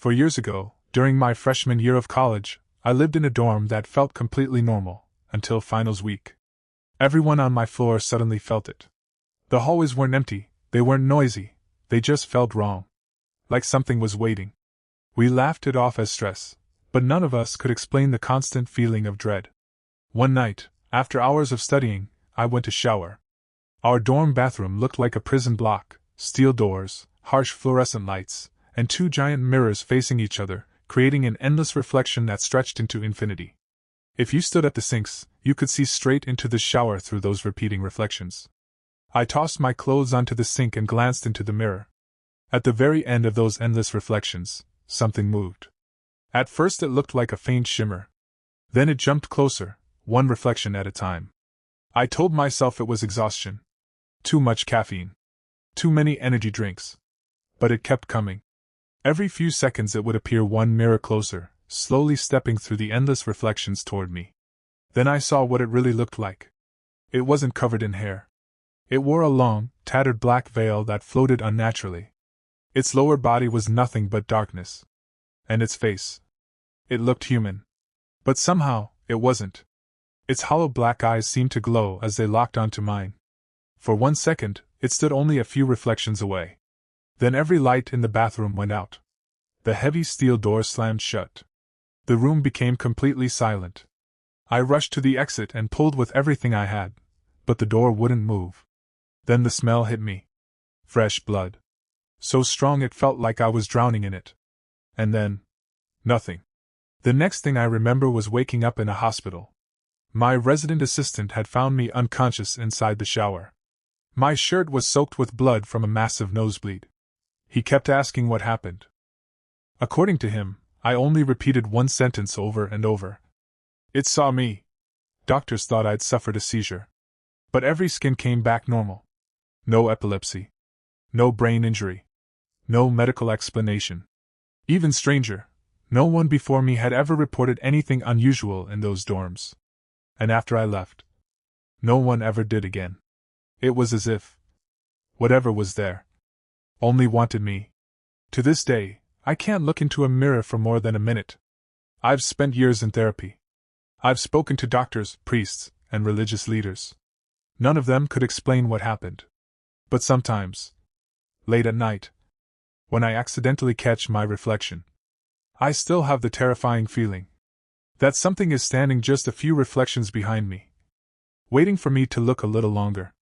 For years ago, during my freshman year of college, I lived in a dorm that felt completely normal, until finals week. Everyone on my floor suddenly felt it. The hallways weren't empty, they weren't noisy, they just felt wrong. Like something was waiting. We laughed it off as stress, but none of us could explain the constant feeling of dread. One night, after hours of studying, I went to shower. Our dorm bathroom looked like a prison block: steel doors, harsh fluorescent lights, and two giant mirrors facing each other, creating an endless reflection that stretched into infinity. If you stood at the sinks, you could see straight into the shower through those repeating reflections. I tossed my clothes onto the sink and glanced into the mirror. At the very end of those endless reflections, something moved. At first it looked like a faint shimmer. Then it jumped closer, one reflection at a time. I told myself it was exhaustion. Too much caffeine. Too many energy drinks. But it kept coming. Every few seconds it would appear one mirror closer, slowly stepping through the endless reflections toward me. Then I saw what it really looked like. It wasn't covered in hair. It wore a long, tattered black veil that floated unnaturally. Its lower body was nothing but darkness. And its face. It looked human. But somehow, it wasn't. Its hollow black eyes seemed to glow as they locked onto mine. For 1 second, it stood only a few reflections away. Then every light in the bathroom went out. The heavy steel door slammed shut. The room became completely silent. I rushed to the exit and pulled with everything I had, but the door wouldn't move. Then the smell hit me. Fresh blood. So strong it felt like I was drowning in it. And then, nothing. The next thing I remember was waking up in a hospital. My resident assistant had found me unconscious inside the shower. My shirt was soaked with blood from a massive nosebleed. He kept asking what happened. According to him, I only repeated one sentence over and over. It saw me. Doctors thought I'd suffered a seizure. But every skin came back normal. No epilepsy. No brain injury. No medical explanation. Even stranger, no one before me had ever reported anything unusual in those dorms. And after I left, no one ever did again. It was as if whatever was there only wanted me. To this day, I can't look into a mirror for more than a minute. I've spent years in therapy. I've spoken to doctors, priests, and religious leaders. None of them could explain what happened. But sometimes, late at night, when I accidentally catch my reflection, I still have the terrifying feeling that something is standing just a few reflections behind me, waiting for me to look a little longer.